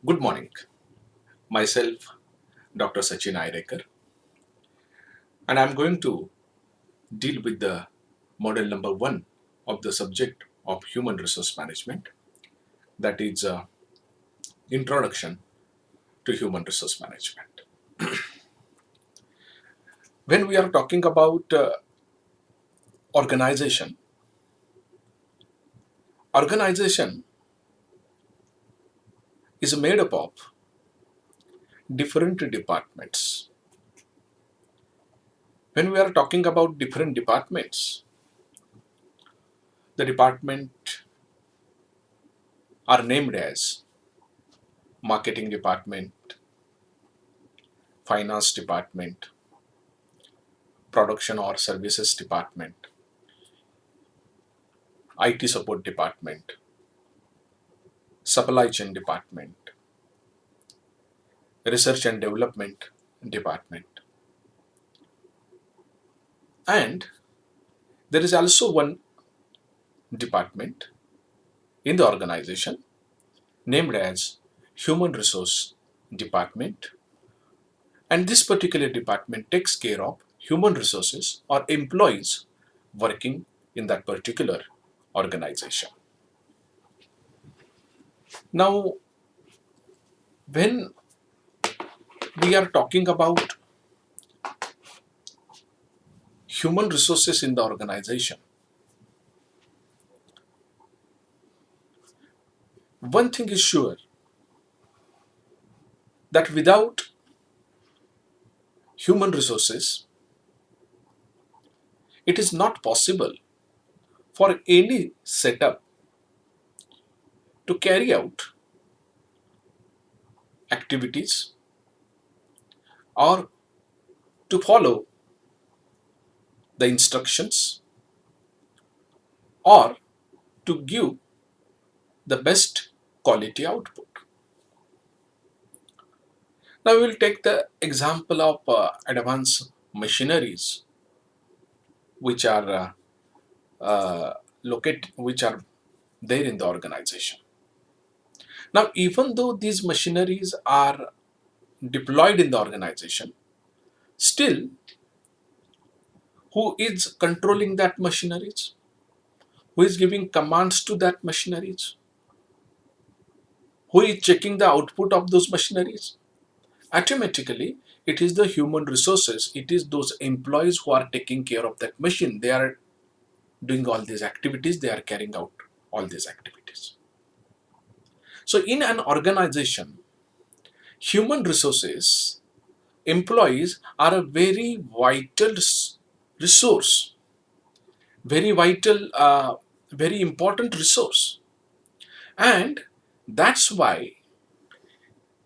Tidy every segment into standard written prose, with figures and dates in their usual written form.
Good morning. Myself, Dr. Sachin Airekar, and I'm going to deal with the model number one of the subject of human resource management, that is Introduction to Human Resource Management. When we are talking about organization, organization is made up of different departments. When we are talking about different departments, the department are named as marketing department, finance department, production or services department, IT support department, supply chain department, research and development department. And there is also one department in the organization named as human resource department. And this particular department takes care of human resources or employees working in that particular organization. Now, when we are talking about human resources in the organization, one thing is sure, that without human resources, it is not possible for any setup to carry out activities or to follow the instructions or to give the best quality output. Now we will take the example of advanced machineries which are which are there in the organization. Now, even though these machineries are deployed in the organization, still, who is controlling that machineries? Who is giving commands to that machineries? Who is checking the output of those machineries? Automatically, it is the human resources, it is those employees who are taking care of that machine. They are doing all these activities, they are carrying out all these activities. So, in an organization, human resources, employees are a very vital resource, very vital, very important resource. And that's why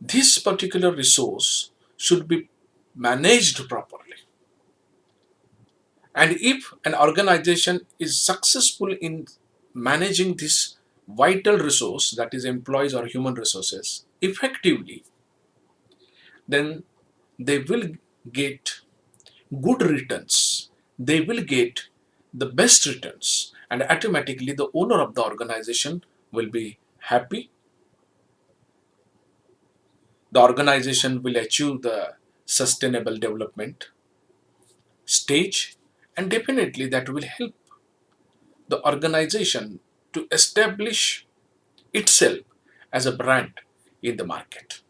this particular resource should be managed properly. And if an organization is successful in managing this vital resource, that is employees or human resources, effectively, then they will get good returns. They will get the best returns, and automatically the owner of the organization will be happy. The organization will achieve the sustainable development stage, and definitely that will help the organization to establish itself as a brand in the market.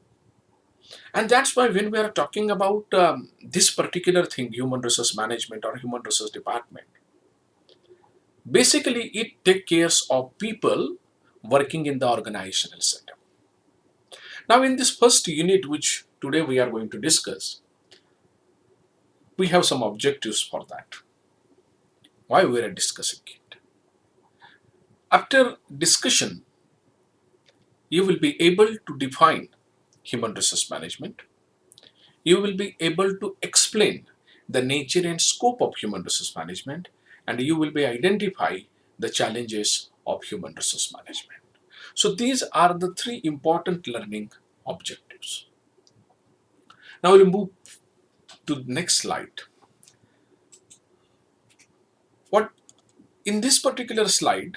And that's why when we are talking about this particular thing, human resource management or human resource department, basically it takes care of people working in the organizational setup. Now, in this first unit, which today we are going to discuss, we have some objectives for that. Why we are discussing it? After discussion, you will be able to define human resource management. You will be able to explain the nature and scope of human resource management, and you will be identify the challenges of human resource management. So these are the three important learning objectives. Now we'll move to the next slide. What in this particular slide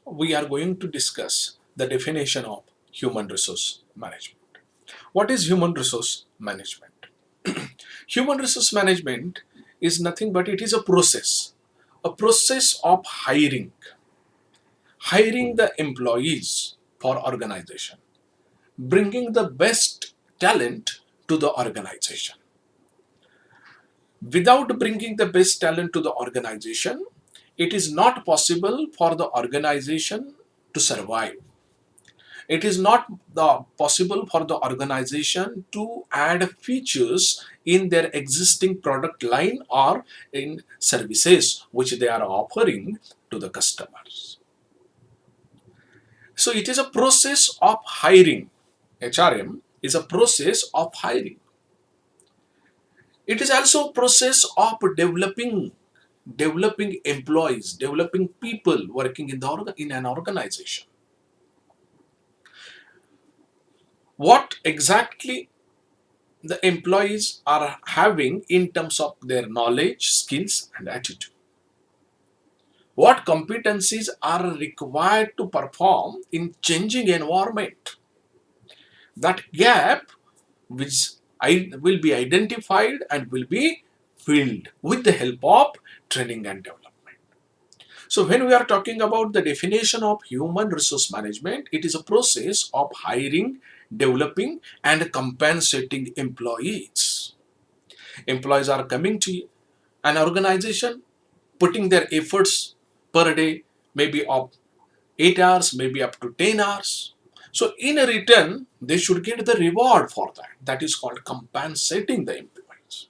we are going to discuss the definition of human resource management. What is human resource management? Human resource management is nothing but it is a process of hiring the employees for organization, bringing the best talent to the organization. Without bringing the best talent to the organization, it is not possible for the organization to survive. It is not possible for the organization to add features in their existing product line or in services which they are offering to the customers. So it is a process of hiring. HRM is a process of hiring. It is also a process of developing employees, developing people working in an organization. What exactly the employees are having in terms of their knowledge, skills, and attitude. What competencies are required to perform in changing environment. That gap which will be identified and will be filled with the help of training and development. So when we are talking about the definition of human resource management, it is a process of hiring, developing, and compensating employees. Employees are coming to an organization, putting their efforts per day, maybe of 8 hours, maybe up to 10 hours. So in a return, they should get the reward for that. That is called compensating the employees.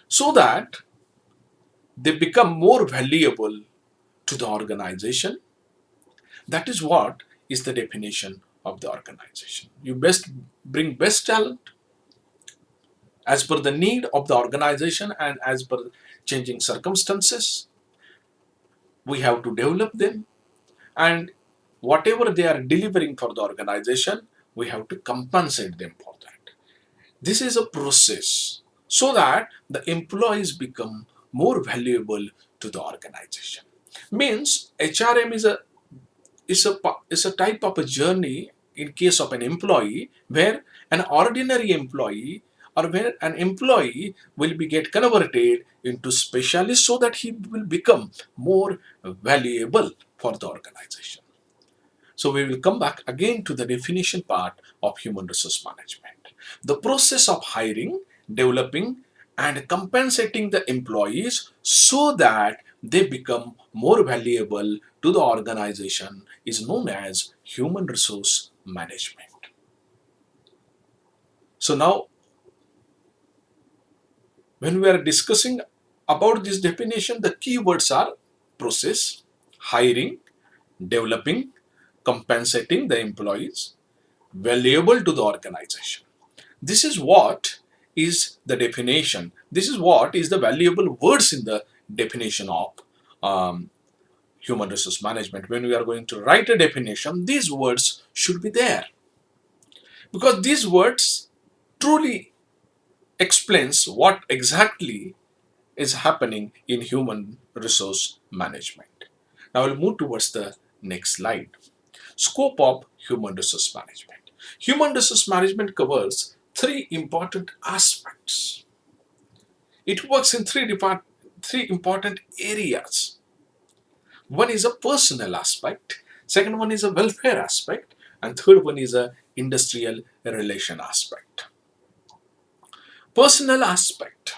So that they become more valuable to the organization. That is what is the definition of the organization. You best bring best talent as per the need of the organization and as per changing circumstances. We have to develop them, and whatever they are delivering for the organization, we have to compensate them for that. This is a process so that the employees become more valuable to the organization. Means HRM is a type of a journey in case of an employee where an ordinary employee or where an employee will be get converted into specialist so that he will become more valuable for the organization. So we will come back again to the definition part of human resource management. The process of hiring, developing, and compensating the employees so that they become more valuable to the organization is known as human resource management. So now, when we are discussing about this definition, the key words are process, hiring, developing, compensating the employees, valuable to the organization. This is what is the definition. This is what is the valuable words in the definition of human resource management. When we are going to write a definition, these words should be there because these words truly explains what exactly is happening in human resource management. Now we'll move towards the next slide. Scope of human resource management. Human resource management covers three important aspects. It works in three important areas. One is a personal aspect, second one is a welfare aspect, and third one is a industrial relation aspect. Personal aspect.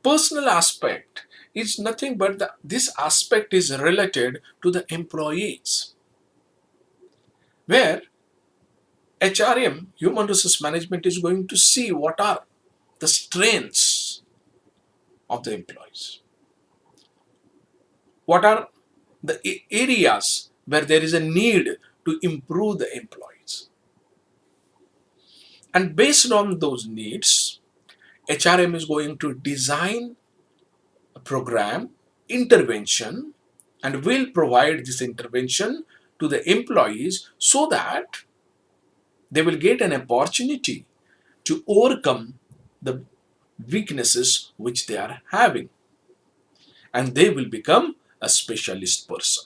Personal aspect is nothing but this aspect is related to the employees, where HRM, human resource management, is going to see what are the strengths of the employees. What are the areas where there is a need to improve the employees. And based on those needs, HRM is going to design a program, intervention, and will provide this intervention to the employees so that they will get an opportunity to overcome the weaknesses which they are having, and they will become a specialist person.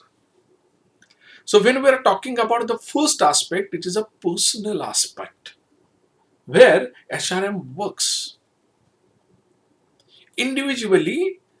So when we are talking about the first aspect, it is a personal aspect where HRM works individually